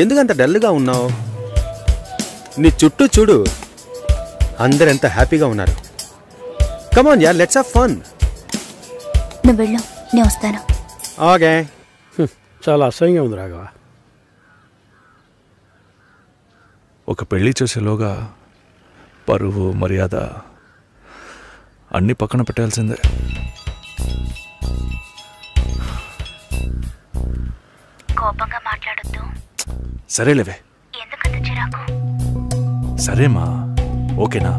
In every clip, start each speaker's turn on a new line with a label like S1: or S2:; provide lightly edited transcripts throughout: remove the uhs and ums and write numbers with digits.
S1: ఎందుకంత డల్గా ఉన్నావు? నీ చుట్టూ చూడు, అందరెంత హ్యాపీగా ఉన్నారు. కమాన్ యార్, లెట్స్ హావ్ ఫన్.
S2: నువ్వు వెళ్ళు, నేను వస్తాను.
S1: ఓకే.
S3: చాలా అసహ్యంగా ఉంది రాఘవ.
S4: ఒక పెళ్లి చేసేలోగా పరువు మర్యాద అన్నీ పక్కన పెట్టాల్సిందే.
S2: కోపంగా మాట్లాడొద్దు.
S4: సరేలేవే.
S2: ఎందుకంత చిరాకు?
S4: సరేమా, ఓకేనా?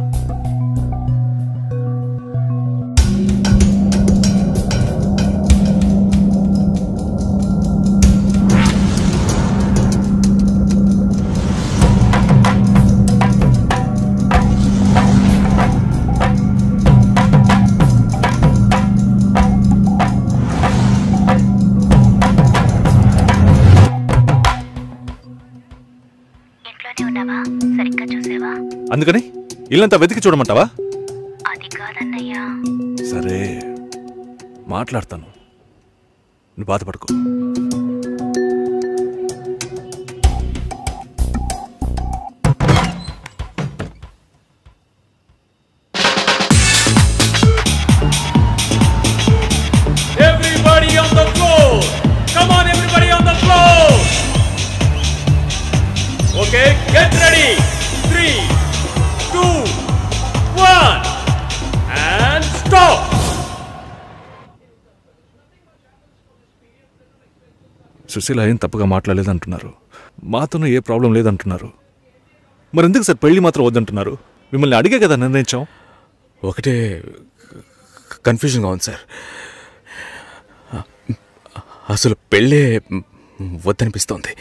S4: అందుకని ఇల్లంతా వెతికి చూడమంటావా?
S2: అది కాదన్నయ్యా.
S4: సరే మాట్లాడతాను, నువ్వు బాధపడుకో.
S5: Everybody on the floor. Come on, everybody on the floor. Okay, get ready. 3, 2, 1 and stop.
S4: Susheela ఏం తప్పుగా మాట్లాడలేదంటున్నారు, మాతోనూ ఏ ప్రాబ్లం లేదంటున్నారు. మరి ఎందుకు సార్ పెళ్లి మాత్రం వద్దంటున్నారు? మిమ్మల్ని అడిగే కదా నిర్ణయించాం.
S1: ఒకటే కన్ఫ్యూజన్గా ఉంది సార్. అసలు పెళ్ళే వద్దనిపిస్తోంది.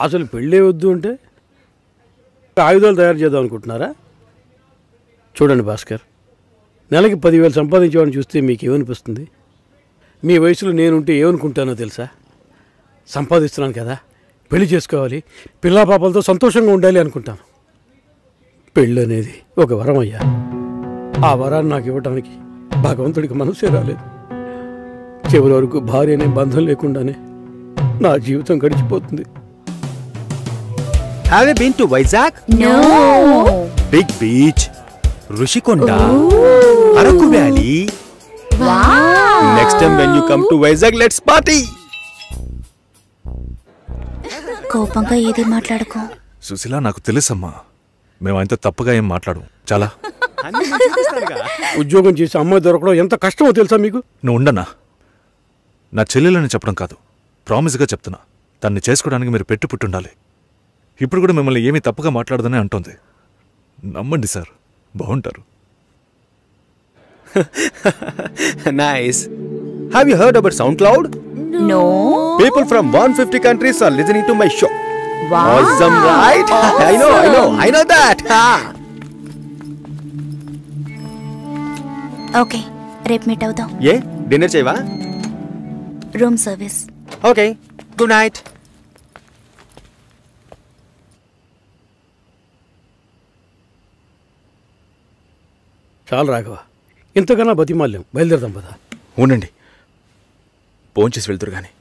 S3: అసలు పెళ్ళే వద్దు అంటే ఆయుధాలు తయారు చేద్దాం అనుకుంటున్నారా? చూడండి భాస్కర్, నెలకి 10,000 సంపాదించేవాడిని చూస్తే మీకు ఏమనిపిస్తుంది? మీ వయసులో నేనుంటే ఏమనుకుంటానో తెలుసా? సంపాదిస్తున్నాను కదా, పెళ్లి చేసుకోవాలి, పిల్లా పాపలతో సంతోషంగా ఉండాలి అనుకుంటాను. పెళ్ళి అనేది ఒక వరం అయ్యా. ఆ వరాన్ని నాకు ఇవ్వడానికి భగవంతుడికి మనసే రాలేదు. చివరి వరకు భార్య అనే బంధం లేకుండానే నా జీవితం గడిచిపోతుంది.
S1: Have you been to Vizag?
S2: No.
S1: Big beach, Rushikonda, Araku Valley.
S2: Wow.
S1: Next time when you come to Vizag, let's party.
S2: కోపంగా ఏది మాట్లాడుకో.
S4: సుశీల, నాకు తెలుసమ్మా, మేము అంత తప్పుగా ఏం మాట్లాడు. చాలా
S3: ఉద్యోగం చేసి అమ్మాయి దొరకడం ఎంత కష్టమో తెలుసా మీకు?
S4: నువ్వు ఉండనా? నా చెల్లెలని చెప్పడం కాదు, ప్రామిస్గా చెప్తున్నా, తన్ని చేసుకోవడానికి మీరు పెట్టి పుట్టుండాలి. ఇప్పుడు కూడా మిమ్మల్ని ఏమీ తప్పుగా మాట్లాడదని అంటోంది. నమ్మండి సార్, బాగుంటారు.
S1: Nice. Have you heard about SoundCloud?
S2: No.
S1: People from 150 countries are listening to my show.
S2: Wow.
S1: Awesome, right?
S2: Awesome.
S1: I know that.
S2: Okay, రేపు మీట్ అవుదాం.
S1: ఏ డిన్నర్ చేయవా?
S2: Room service.
S1: Okay, good night.
S3: చాలు రాఘవ, ఇంతకన్నా బతిమాల్యం. బయలుదేరదాం పదా.
S1: ఉండండి, phone చేసి వెళ్తురు కానీ.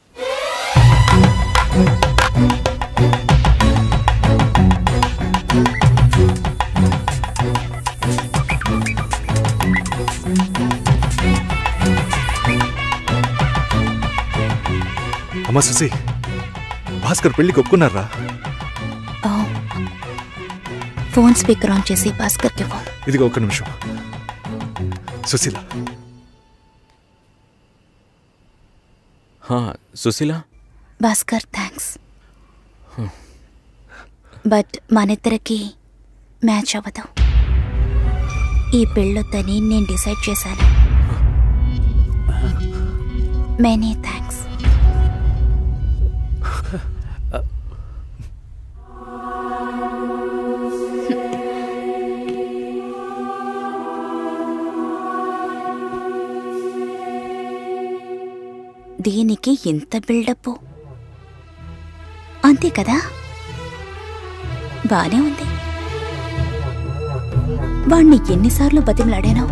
S4: అమ్మా సుశీ, భాస్కర్ పెళ్లికి ఒప్పుకున్నారా?
S2: ఫోన్ స్పీకర్ ఆన్ చేసి భాస్కర్కి ఫోన్.
S4: ఇదిగో ఒక్క నిమిషం. సుశీల.
S1: సుశీల.
S2: భాస్కర్, థ్యాంక్స్. బట్ మనిద్దరికి మ్యాచ్ అవ్వదు. ఈ పెళ్ళొద్దని నేను డిసైడ్ చేశాను. Many thanks. దీనికి ఎంత బిల్డప్, అంతే కదా? బానే ఉంది. వాణ్ణి ఎన్నిసార్లు బతిమలాడాను,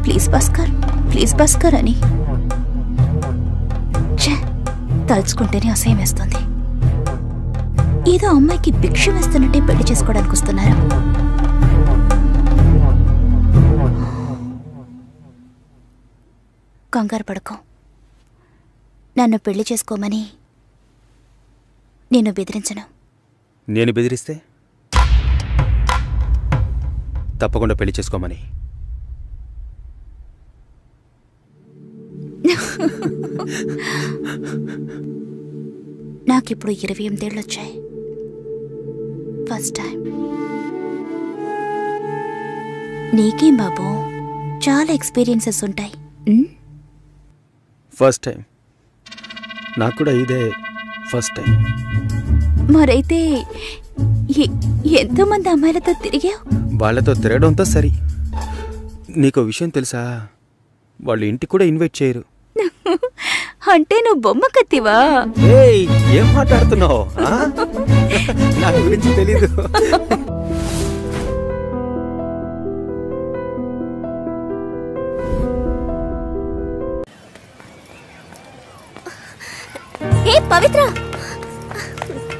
S2: ప్లీజ్ భాస్కర్, ప్లీజ్ భాస్కర్ అని. తలుచుకుంటేనే అసహ్యం వేస్తుంది. ఏదో అమ్మాయికి భిక్ష వేస్తున్నట్టే పెళ్లి చేసుకోవడానికి వస్తున్నారు. కంగారు పడుకో. నన్ను పెళ్లి చేసుకోమని నేను బెదిరించను.
S1: నేను బెదిరిస్తే తప్పకుండా పెళ్లి చేసుకోమని.
S2: నాకిప్పుడు 28 ఏళ్ళు వచ్చాయి. First time. నీకేం బాబు, చాలా ఎక్స్పీరియన్సెస్ ఉంటాయి.
S1: First time. నాకు కూడా ఇదే ఫస్ట్ టైం.
S2: మరైతే ఎంతోమంది అమ్మాయిలతో తిరిగావు?
S1: వాళ్ళతో తిరగడంతో సరి. నీకో విషయం తెలుసా, వాళ్ళు ఇంటికి కూడా ఇన్వైట్ చేయరు.
S2: అంటే నువ్వు బొమ్మ కత్తివా?
S1: ఏయ్, ఏం మాట్లాడుతున్నావు? నా గురించి తెలీదు.
S2: హే పవిత్ర,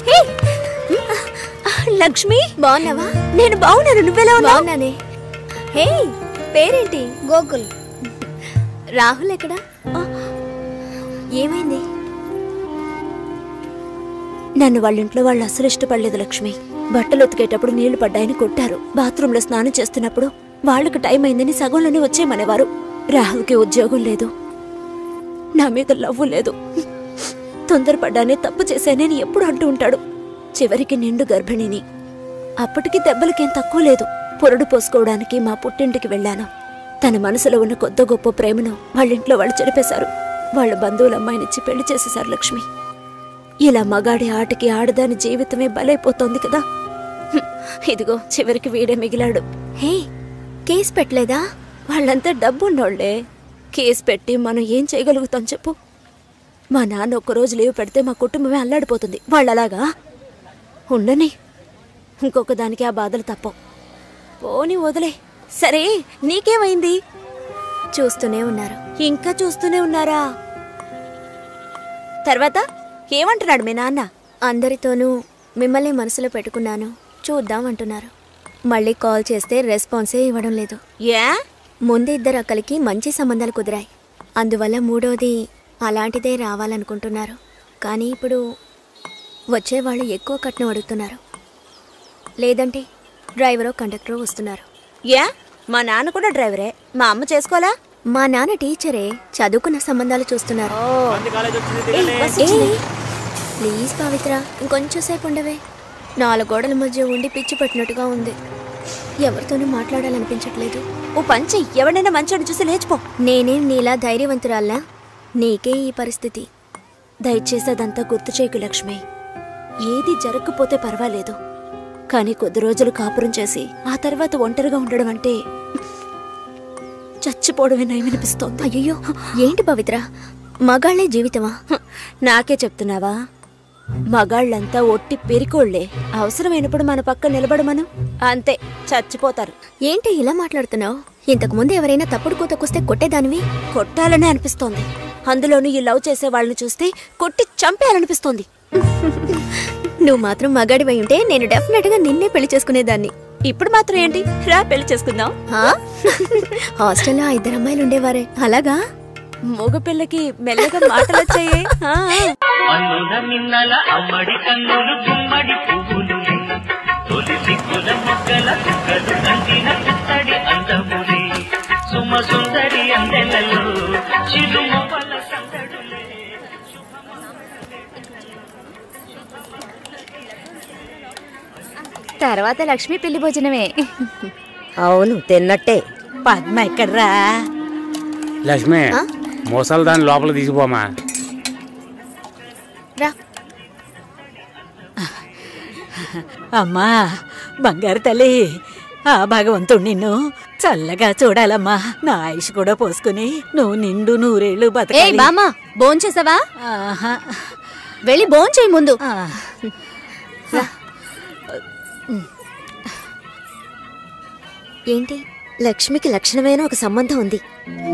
S2: హే లక్ష్మి, బాగున్నావా? నేను బాగున్నాను, నువ్వెలా ఉన్నావు?
S6: బాగున్నానే. హే, పేరేంటి? గోకుల్. రాహుల్ ఎక్కడా? ఏమైంది?
S2: నన్ను వాళ్ళ ఇంట్లో వాళ్ళు అసలు ఇష్టపడలేదు లక్ష్మి. బట్టలు ఉతికేటప్పుడు నీళ్లు పడ్డాయని కొట్టారు. బాత్రూంలో స్నానం చేస్తున్నప్పుడు వాళ్ళకి టైం అయిందని సగంలోనే వచ్చేయమనేవారు. రాహుల్కి ఉద్యోగం లేదు, నా మీద లవ్వు లేదు. తొందరపడ్డానే తప్పు చేశానని ఎప్పుడు అంటూ ఉంటాడు. చివరికి నిండు గర్భిణిని. అప్పటికి దెబ్బలకేం తక్కువ లేదు. పొరడు పోసుకోవడానికి మా పుట్టింటికి వెళ్ళాను. తన మనసులో ఉన్న కొద్ద గొప్ప ప్రేమను వాళ్ళింట్లో వాళ్ళు చెరిపేశారు. వాళ్ళ బంధువుల అమ్మాయినిచ్చి పెళ్లి చేసేశారు లక్ష్మి. ఇలా మగాడి ఆటకి ఆడదాని జీవితమే బలైపోతోంది కదా. ఇదిగో చివరికి వీడే మిగిలాడు.
S6: హే, కేసు పెట్టలేదా?
S2: వాళ్ళంతా డబ్బున్నోళ్లే. కేసు పెట్టి మనం ఏం చేయగలుగుతాం చెప్పు? మా నాన్న ఒక్కరోజు లీవ్ పెడితే మా కుటుంబమే అల్లాడిపోతుంది. వాళ్ళలాగా ఉండని. ఇంకొక దానికి ఆ బాధలు తప్పవు. పోని వదిలే. సరే, నీకేమైంది?
S6: చూస్తూనే ఉన్నారు.
S2: ఇంకా చూస్తూనే ఉన్నారా? తర్వాత ఏమంటున్నాడు మీ నాన్న?
S6: అందరితోనూ మిమ్మల్ని మనసులో పెట్టుకున్నాను, చూద్దాం అంటున్నారు. మళ్ళీ కాల్ చేస్తే రెస్పాన్సే ఇవ్వడం లేదు.
S2: ఏ?
S6: ముందు ఇద్దరు అక్కలకి మంచి సంబంధాలు కుదిరాయి. అందువల్ల మూడోది అలాంటిదే రావాలనుకుంటున్నారు. కానీ ఇప్పుడు వచ్చేవాళ్ళు ఎక్కువ కట్నం అడుగుతున్నారు. లేదంటే డ్రైవరో కండక్టరో వస్తున్నారు.
S2: ఏ? మా నాన్న కూడా డ్రైవరే. మా అమ్మ చేసుకోవాలా?
S6: మా నాన్న టీచరే, చదువుకున్న సంబంధాలు చూస్తున్నారు. ప్లీజ్ పవిత్ర, ఇంకొంచెం సేపు ఉండవే. 4 గోడల మధ్య ఉండి పిచ్చి పట్టినట్టుగా ఉంది. ఎవరితోనూ మాట్లాడాలనిపించట్లేదు.
S2: ఓ పంచి, ఎవడైనా మంచోడు చూసి లేచిపో.
S6: నేనేం నీలా ధైర్యవంతురాల్లా? నీకే ఈ పరిస్థితి.
S2: దయచేసి అదంతా గుర్తు చేయకు లక్ష్మి. ఏది జరగకపోతే పర్వాలేదు, కానీ కొద్ది రోజులు కాపురం చేసి ఆ తర్వాత ఒంటరిగా ఉండడం అంటే చచ్చిపోవడమే నయమనిపిస్తోంది.
S6: అయ్యో, ఏంటి పవిత్ర, మగాళ్లే జీవితమా?
S2: నాకే చెప్తున్నావా? మగాళ్ళంతా ఒట్టి పెరికోళ్లే. అవసరమైనప్పుడు మన పక్క నిలబడమను, అంతే, చచ్చిపోతారు.
S6: ఏంటి ఇలా మాట్లాడుతున్నావు? ఇంతకు ముందు ఎవరైనా తప్పుడు కూతకొస్తే కొట్టేదానివి.
S2: కొట్టాలనే అనిపిస్తోంది. అందులోనూ ఈ లవ్ చేసే వాళ్ళని చూస్తే కొట్టి చంపేయాలనిపిస్తోంది.
S6: నువ్వు మాత్రం మగాడివై ఉంటే నేను డెఫినెట్ గా నిన్నే పెళ్లి చేసుకునేదాన్ని.
S2: ఇప్పుడు మాత్రం ఏంటి, రా పెళ్లి చేసుకుందాం.
S6: హాస్టల్లో 2 అమ్మాయిలు ఉండేవారే, అలాగా?
S2: మగ పిల్లకి మెల్లగా మాటలు వచ్చాయే.
S6: తర్వాత లక్ష్మి పెళ్లి భోజనమే.
S7: అవును, తిన్నట్టే. పద్మ ఎక్కడ్రా?
S3: లక్ష్మి, మోసాలు దాన్ని లోపల తీసుకుపోమా.
S6: రా.
S7: అమ్మా బంగారు తల్లి, ఆ భగవంతుడు నిన్ను చల్లగా చూడాలమ్మా. నా ఆయుష్ కూడా పోసుకుని నువ్వు నిండు 100 ఏళ్ళు బతకాలి.
S6: బామ్మా, భోంచేసావా?
S7: ఆహా,
S6: వెళ్ళి భోంచేయి ముందు. ఏంటి
S2: లక్ష్మికి లక్షణమైన ఒక సంబంధం ఉంది.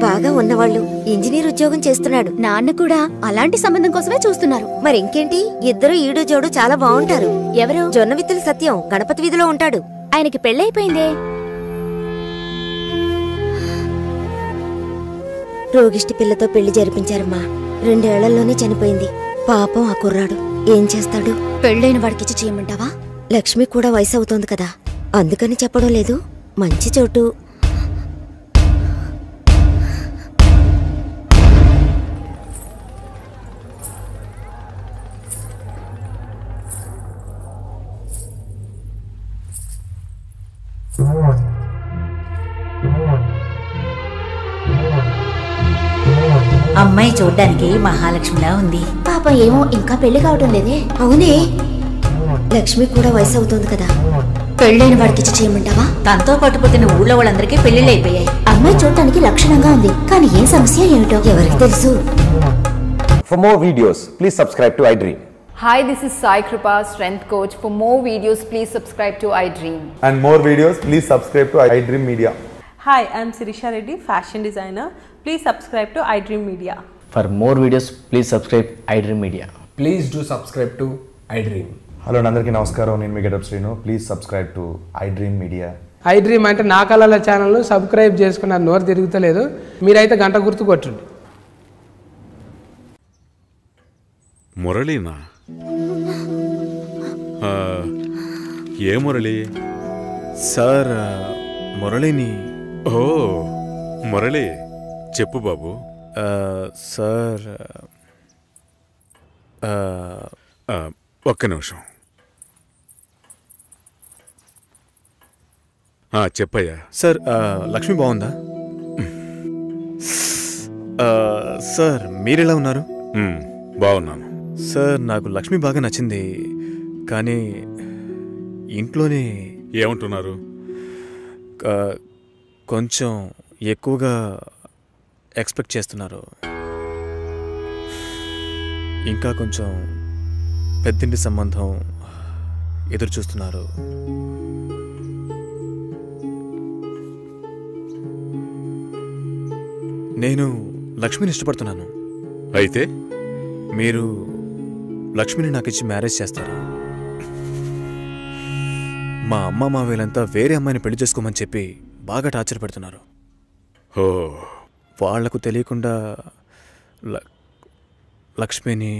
S2: బాగా ఉన్నవాళ్ళు, ఇంజనీర్ ఉద్యోగం చేస్తున్నాడు.
S6: నాన్న కూడా అలాంటి సంబంధం కోసమే చూస్తున్నారు.
S2: మరి ఇంకేంటి, ఇద్దరు ఈడు జోడు చాలా బాగుంటారు.
S6: ఎవరు?
S2: జొన్నవిత్తుల సత్యం గణపతి వీధిలో ఉంటాడు.
S6: ఆయనకి పెళ్ళైపోయిందే.
S2: రోగిష్టి పిల్లతో పెళ్లి జరిపించారమ్మా. 2 ఏళ్లలోనే చనిపోయింది. పాపం ఆ కుర్రాడు ఏం చేస్తాడు?
S6: పెళ్ళైన వాడికిచ్చి చేయమంటావా?
S2: లక్ష్మి కూడా వయసు అవుతోంది కదా, అందుకని చెప్పడం లేదు. మంచి చోటు.
S7: అమ్మాయి చూడ్డానికి మహాలక్ష్మిలా ఉంది.
S6: పాపం ఏమో ఇంకా పెళ్లి కావటం లేదే.
S2: అవునే, లక్ష్మి కూడా వయసు అవుతోంది కదా.
S6: పెళ్ళైన వాడికిచ్చి చేయమంటావా?
S7: తనతో పట్టుపోతున్న ఊళ్ళో వాళ్ళందరికీ పెళ్లిళ్ళు అయిపోయాయి.
S6: అమ్మాయి చూడటానికి లక్షణంగా ఉంది, కానీ ఏం సమస్య ఏమిటో
S2: ఎవరికి తెలుసు?
S8: For more videos, please subscribe to iDream.
S9: Hi, this is Sai Kripa, Strength Coach. For more videos, please subscribe to iDream.
S10: And more videos, please subscribe to iDream Media.
S11: Hi, I am Sirisha Reddy, fashion designer. Please subscribe to iDream Media.
S12: For more videos, please subscribe iDream Media.
S13: Please do subscribe to iDream.
S10: Hello, అందరికీ నమస్కారం. నేను మీ getup Srinu. Please subscribe to iDream Media.
S13: iDream అంటే నా కళల channel subscribe చేసుకున్న నోరు తిరుగుతలేదు. మీరైతే గంట గుర్తు కొట్టండి.
S14: మురళీనా? ఏ మురళి?
S1: సార్, మురళిని.
S14: ఓ మురళి, చెప్పు బాబు.
S1: సార్,
S14: ఒక్క నిమిషం. చెప్పయ్యా.
S1: సార్, లక్ష్మి బాగుందా? సార్, మీరెలా ఉన్నారు?
S14: బాగున్నాను
S1: సార్. నాకు లక్ష్మి బాగా నచ్చింది, కానీ ఇంట్లోనే
S14: ఏమంటున్నారు?
S1: కొంచెం ఎక్కువగా ఎక్స్పెక్ట్ చేస్తున్నారు. ఇంకా కొంచెం పెద్దింటి సంబంధం ఎదురు చూస్తున్నారు. నేను లక్ష్మిని ఇష్టపడుతున్నాను.
S14: అయితే
S1: మీరు లక్ష్మిని నాకు ఇచ్చి మ్యారేజ్ చేస్తారు. మా అమ్మ మావేలంతా వేరే అమ్మాయిని పెళ్లి చేసుకోమని చెప్పి బాగా టార్చర్ పెడుతున్నారు.
S14: ఓ,
S1: వాళ్లకు తెలియకుండా లక్ష్మిని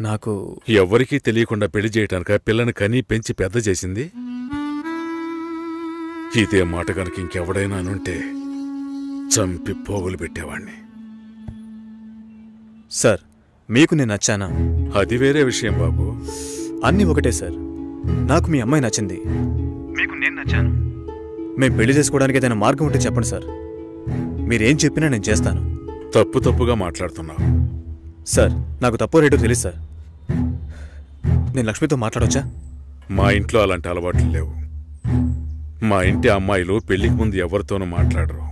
S1: నాకు
S14: ఎవరికీ తెలియకుండా పెళ్లి చేయటానిక పిల్లని కనీ పెంచి పెద్ద చేసింది? ఇదే మాట కనుక ఇంకెవడైనా అనుంటే చంపి పోగులు పెట్టేవాణ్ణి.
S1: సార్, మీకు నేను నచ్చానా?
S14: అది వేరే విషయం బాబు.
S1: అన్నీ ఒకటే సార్. నాకు మీ అమ్మాయి నచ్చింది, మీకు నేను నచ్చాను. మేము పెళ్లి చేసుకోవడానికి ఏదైనా మార్గం ఉంటే చెప్పండి సార్. మీరేం చెప్పినా నేను చేస్తాను.
S14: తప్పుగా మాట్లాడుతున్నావు.
S1: సార్, నాకు తప్పు రేటు తెలుసు సార్. నేను లక్ష్మితో మాట్లాడొచ్చా?
S14: మా ఇంట్లో అలాంటి అలవాట్లు లేవు. మా ఇంటి అమ్మాయిలు పెళ్లికి ముందు ఎవరితోనూ మాట్లాడరు.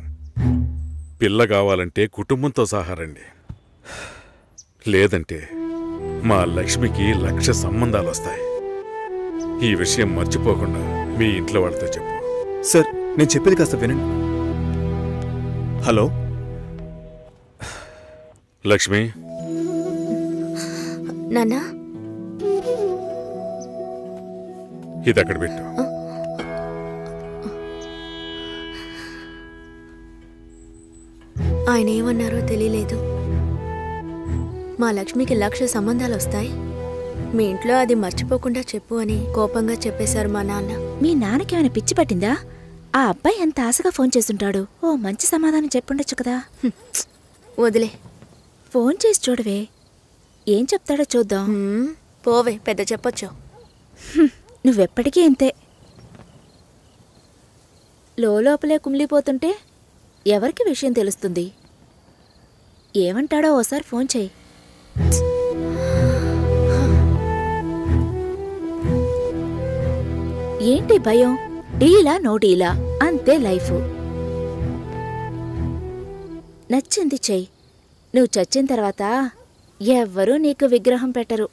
S14: పిల్ల కావాలంటే కుటుంబంతో సహా రండి, లేదంటే మా లక్ష్మికి 1,00,000 సంబంధాలు వస్తాయి. ఈ విషయం మర్చిపోకుండా మీ ఇంట్లో వాళ్ళతో చెప్పు.
S1: సార్, నేను చెప్పేది కాస్త వినండి. హలో
S14: లక్ష్మి.
S6: నాన్నా,
S14: ఇది అక్కడ పెట్టు.
S6: ఆయన ఏమన్నారో తెలియలేదు. మా లక్ష్మికి 1,00,000 సంబంధాలు వస్తాయి, మీ ఇంట్లో అది మర్చిపోకుండా చెప్పు అని కోపంగా చెప్పేశారు మా నాన్న.
S2: మీ నాన్నకేమైనా పిచ్చి పట్టిందా? ఆ అబ్బాయి ఎంత ఆశగా ఫోన్ చేస్తుంటాడు. ఓ మంచి సమాధానం చెప్పుండొచ్చు కదా.
S6: వదిలే,
S2: ఫోన్ చేసి చూడవే, ఏం చెప్తాడో చూద్దాం.
S6: పోవే, పెద్ద చెప్పొచ్చు.
S2: నువ్వెప్పటికీ ఇంతే. లోపలే కుమిలిపోతుంటే ఎవరికి విషయం తెలుస్తుంది? ఏమంటాడో ఓసారి ఫోన్ చేయి. ఏంటి భయం? డీలా నో డీలా, అంతే లైఫ్. నచ్చింది చెయ్యి. నువ్వు చచ్చిన తర్వాత ఎవ్వరూ నీకు విగ్రహం పెట్టరు.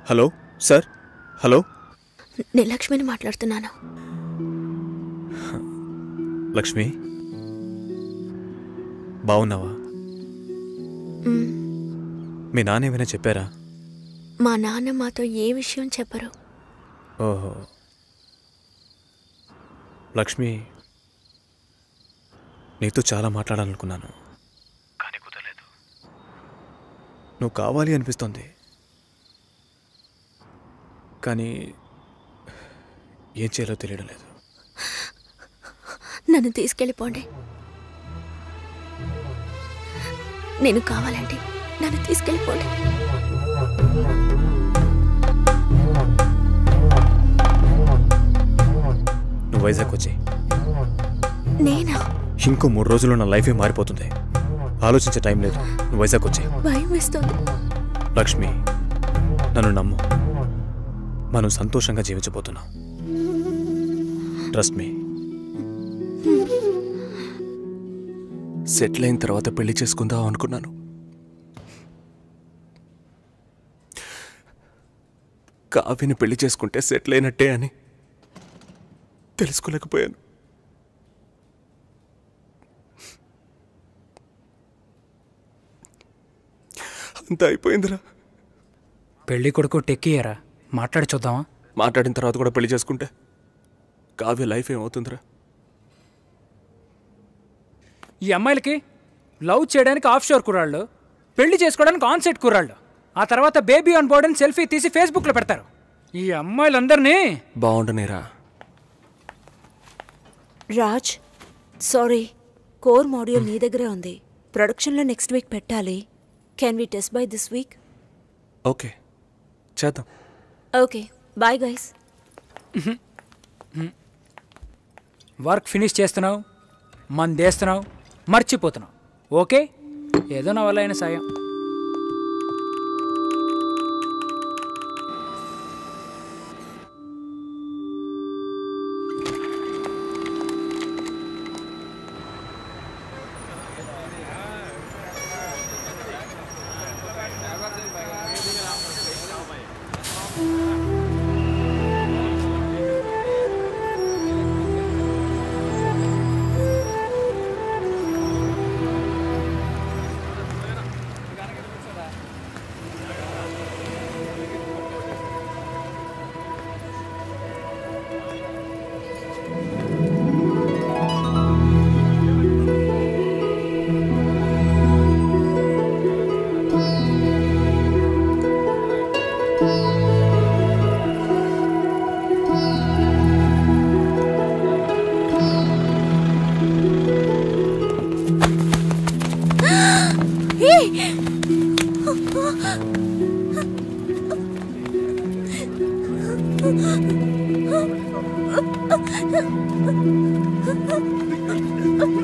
S1: Hello sir. హలో,
S6: నేను లక్ష్మిని మాట్లాడుతున్నాను.
S1: లక్ష్మి బాగున్నావా? మీ నాన్న ఏమైనా చెప్పారా?
S6: మా నాన్న మాతో ఏ విషయం చెప్పరు.
S1: ఓహో లక్ష్మి, నీతో చాలా మాట్లాడాలనుకున్నాను కానీ కుదరలేదు. నువ్వు కావాలి అనిపిస్తోంది కానీ ఏం చేయాలో తెలియడం లేదు.
S6: నన్ను తీసుకెళ్ళిపోండి. నేను కావాలంటే నన్ను తీసుకెళ్ళిపోండి.
S1: నువ్వు వైజాగ్ వచ్చేయి.
S6: నేనా?
S1: ఇంకో 3 రోజుల్లో నా లైఫే మారిపోతుంది. ఆలోచించే టైం లేదు. నువ్వు వైజాగ్ వచ్చేయి.
S6: భయం వేస్తుంది.
S1: లక్ష్మి, నన్ను నమ్ము. మనం సంతోషంగా జీవించబోతున్నాం. Trust me.
S15: సెటిల్ అయిన తర్వాత పెళ్లి చేసుకుందాం అనుకున్నాను. కావ్యని పెళ్లి చేసుకుంటే సెటిల్ అయినట్టే అని తెలుసుకోలేకపోయాను. అంత అయిపోయిందిరా.
S16: పెళ్లి కొడుకు టెక్కియరా, మాట్లాడి చూద్దామా?
S15: మాట్లాడిన తర్వాత కూడా పెళ్లి చేసుకుంటే కావ్య లైఫ్ ఏమవుతుందిరా?
S16: ఈ అమ్మాయిలకి లవ్ చేయడానికి ఆఫ్షోర్ కుర్రాళ్ళు, పెళ్లి చేసుకోవడానికి ఆన్సైట్ కుర్రాళ్ళు, ఆ తర్వాత బేబీ ఆన్ బోర్డ్ అని సెల్ఫీ తీసి ఫేస్బుక్లో పెడతారు. ఈ అమ్మాయిలందరినీ
S15: బాగుండనేరా.
S2: రాజ్, సారీ, కోర్ మాడ్యూల్ నీ దగ్గరే ఉంది. ప్రొడక్షన్లో నెక్స్ట్ వీక్ పెట్టాలి. Can we test by this week?
S15: Okay, చేద్దాం.
S2: Okay, bye guys.
S16: Work finish చేస్తున్నావు, మందేస్తున్నావు, మర్చిపోతున్నావు. ఓకే, ఏదో నా వల్ల అయిన సాయం.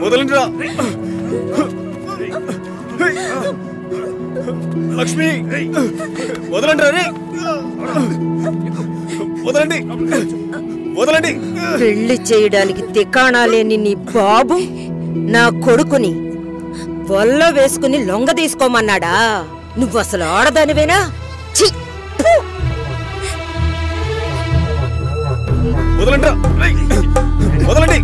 S1: వదలండిరా. లక్ష్మి, వదలండి. రే వదలండి, వదలండి.
S17: పెళ్లి చేయడానికి తికాణా లేని నీ బాబు నా కొడుకుని వల్ల వేసుకుని లొంగ తీసుకోమన్నాడా? నువ్వు అసలు ఆడదానివేనా?
S1: వదలండి, వదలండి.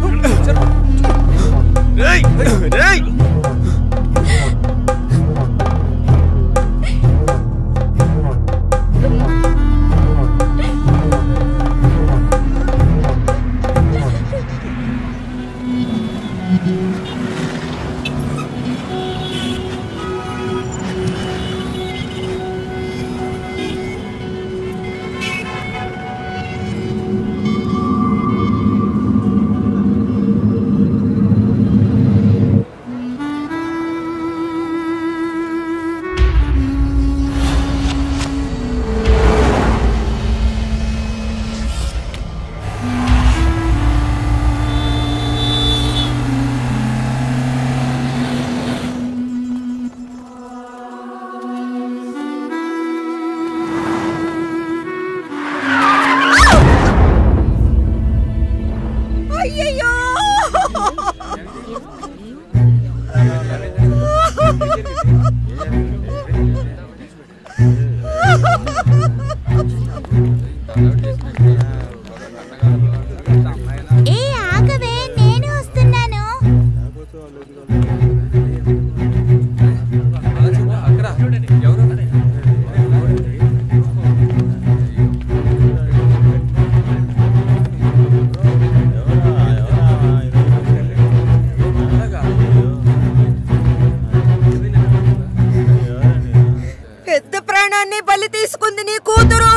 S17: ప్రాణాన్ని బలి తీసుకుంది నీ కూతురు.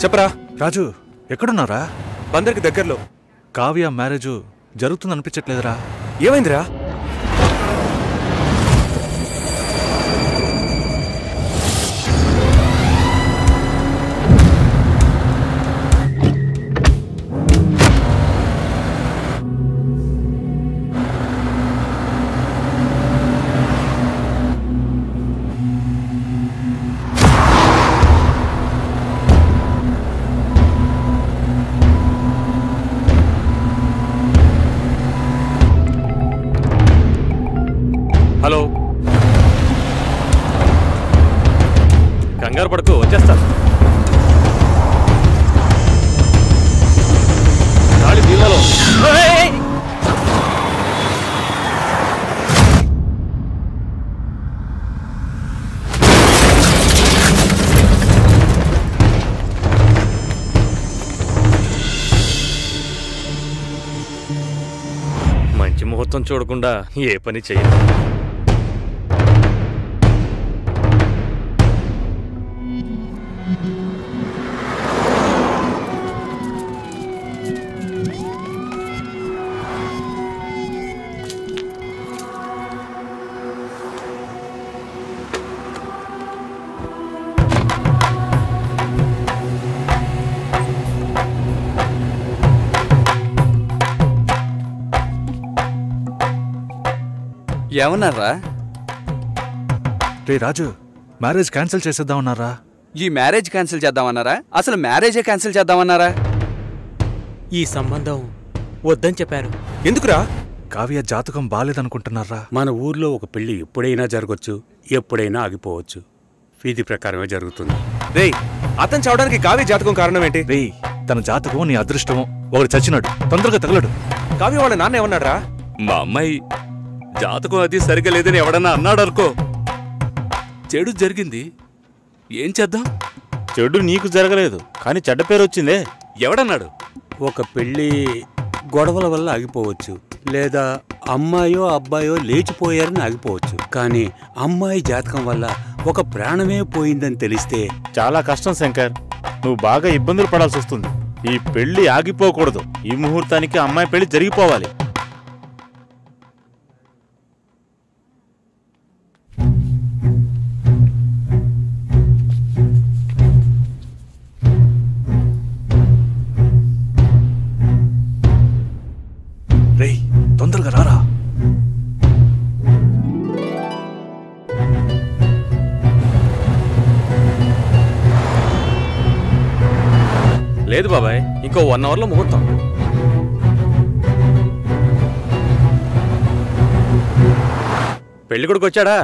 S15: చెప్పరా
S4: రాజు, ఎక్కడున్నారా?
S15: బందర్కి దగ్గరలో.
S4: కావ్య మ్యారేజ్ జరుగుతుంది అనిపించట్లేదురా?
S15: ఏమైందిరా? హలో, కంగారు పడుకో, వచ్చేస్తా. గాలి నీళ్ళలో. మంచి ముహూర్తం చూడకుండా ఏ పని చెయ్యదు.
S18: ఏమన్నారా?
S4: రే రాజు, మ్యారేజ్ క్యాన్సిల్ చేసేద్దామన్నారా?
S18: ఈ మ్యారేజ్ క్యాన్సిల్ చేద్దామన్నారా? అసలు మ్యారేజే క్యాన్సిల్ చేద్దామన్నారా?
S19: ఈ సంబంధం వద్దని చెప్పారు.
S15: ఎందుకురా?
S4: కావ్య జాతకం బాలేదనుకుంటున్నారా?
S20: మన ఊర్లో ఒక పెళ్లి ఎప్పుడైనా జరగచ్చు, ఎప్పుడైనా ఆగిపోవచ్చు. విధి ప్రకారమే జరుగుతుంది.
S15: రేయ్, అతను చావడానికి కావ్య జాతకం కారణం ఏంటి?
S4: రేయ్, తన జాతకం నీ అదృష్టమో. ఒకడు చచ్చినాడు, తొందరగా తగలడు.
S15: కావ్య వాళ్ళ నాన్న ఏమన్నారా?
S20: మా అమ్మాయి జాతకం అది సరిగా లేదని ఎవడన్నా అన్నాడు అనుకో, చెడు జరిగింది, ఏం చేద్దాం?
S21: చెడు నీకు జరగలేదు, కానీ చెడ్డ పేరు వచ్చిందే.
S20: ఎవడన్నాడు?
S21: ఒక పెళ్లి గొడవల వల్ల ఆగిపోవచ్చు, లేదా అమ్మాయో అబ్బాయో లేచిపోయారని ఆగిపోవచ్చు. కానీ అమ్మాయి జాతకం వల్ల ఒక ప్రాణమే పోయిందని తెలిస్తే చాలా కష్టం శంకర్. నువ్వు బాగా ఇబ్బందులు పడాల్సి వస్తుంది. ఈ పెళ్లి ఆగిపోకూడదు. ఈ ముహూర్తానికి అమ్మాయి పెళ్లి జరిగిపోవాలి.
S4: రేయ్, తొందరగా రారా.
S15: లేదు బాబాయ్, ఇంకో 1 అవర్లో ముహూర్తం. పెళ్లి కొడుకు వచ్చాడా?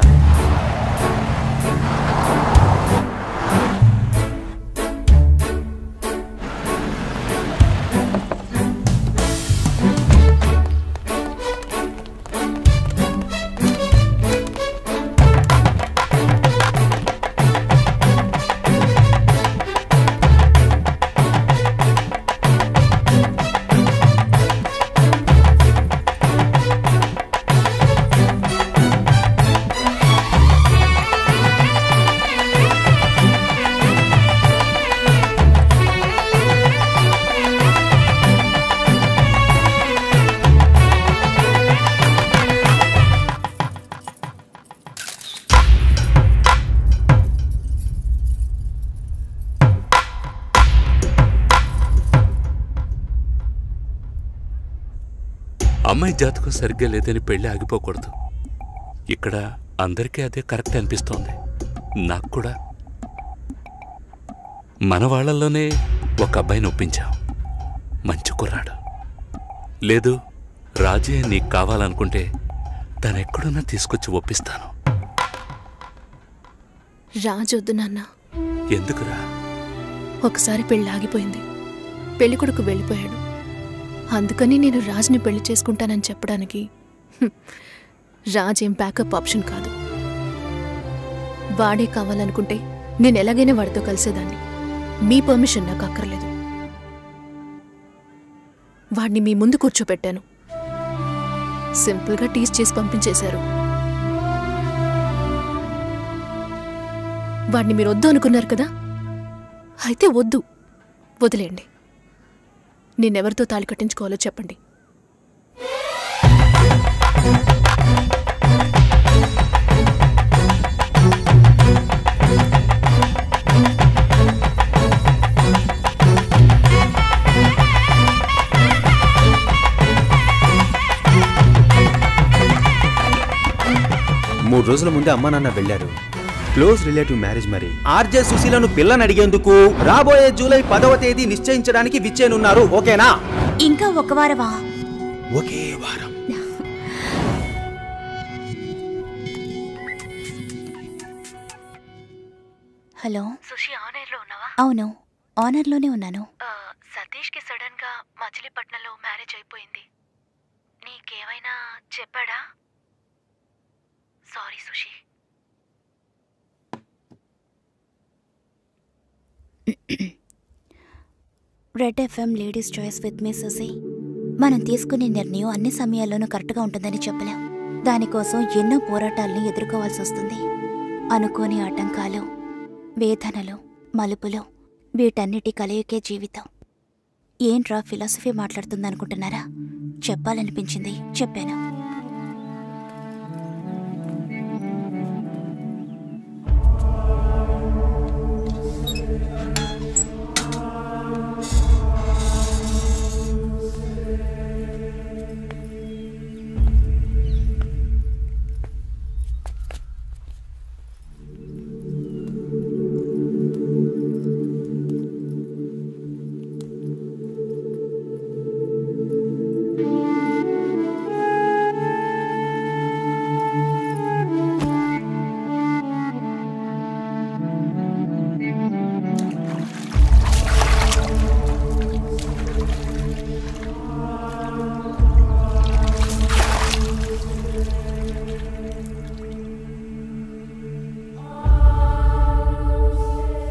S20: అమ్మాయి జాతకం సరిగ్గా లేదని పెళ్లి ఆగిపోకూడదు. ఇక్కడ అందరికీ అదే కరెక్ట్ అనిపిస్తోంది. నాకు కూడా. మన వాళ్ళల్లోనే ఒక అబ్బాయిని ఒప్పించాం, మంచి కుర్రాడు. లేదు, రాజే నీకు కావాలనుకుంటే తనెక్కడున్నా తీసుకొచ్చి ఒప్పిస్తాను.
S22: రాజొద్దు నాన్న.
S20: ఎందుకురా?
S22: ఒకసారి పెళ్ళి ఆగిపోయింది, పెళ్లి కొడుకు వెళ్ళిపోయాడు.
S5: అందుకని నేను రాజ్ని పెళ్లి చేసుకుంటానని చెప్పడానికి రాజ్ ఏం బ్యాకప్ ఆప్షన్ కాదు. వాడే కావాలనుకుంటే నేను ఎలాగైనా వాడితో కలిసేదాన్ని. మీ పర్మిషన్ నాకు అక్కర్లేదు. వాడిని మీ ముందు కూర్చోపెట్టాను. సింపుల్గా టీస్ చేసి పంపించేశారు. వాడిని మీరు వద్దు అనుకున్నారు కదా, అయితే వద్దు, వదిలేయండి. నేనెవరితో తాళి కట్టించుకోవాలో చెప్పండి.
S22: మూడు రోజుల ముందే అమ్మా నాన్న వెళ్లారు. క్లోజ్ రిలేటివ్ మ్యారేజ్ మరి. ఆర్జే సుశీలను పిల్లని అడిగేందుకు రాబోయే జూలై 10వ తేదీ నిశ్చయించడానికి విచ్చేనున్నారు. ఓకేనా?
S23: ఇంకా ఒక వారమా?
S22: ఒకే వారం.
S23: హలో సుషి, ఆనర్లో ఉన్నావా? అవును, ఆనర్లోనే ఉన్నాను.
S5: సతీష్కి సడన్ గా మచిలీపట్నంలో మ్యారేజ్ అయిపోయింది. నీకేమైనా చెప్పాడా? Sorry Sushi.
S23: Red FM ladies choice with me Susi. మనం తీసుకునే నిర్ణయం అన్ని సమయాల్లోనూ కరెక్ట్గా ఉంటుందని చెప్పలేం. దానికోసం ఎన్నో పోరాటాలని ఎదుర్కోవాల్సి వస్తుంది. అనుకోని ఆటంకాలు, వేదనలు, మలుపులు, వీటన్నిటి కలయికే జీవితం. ఏంట్రా ఫిలాసఫీ మాట్లాడుతుందనుకుంటున్నారా? చెప్పాలనిపించింది, చెప్పాను.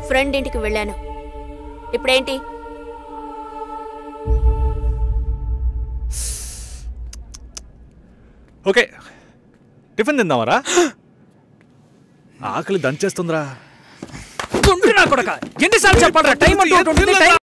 S2: ఫ్రెండ్ ఇంటికి వెళ్ళాను. ఇప్పుడేంటి?
S4: ఓకే, టిఫిన్ తిందామరా? ఆకలి దంచేస్తుందిరా.
S16: ఎన్నిసార్లు చెప్పాలరా? టైం అంటూ ఉంటుంది.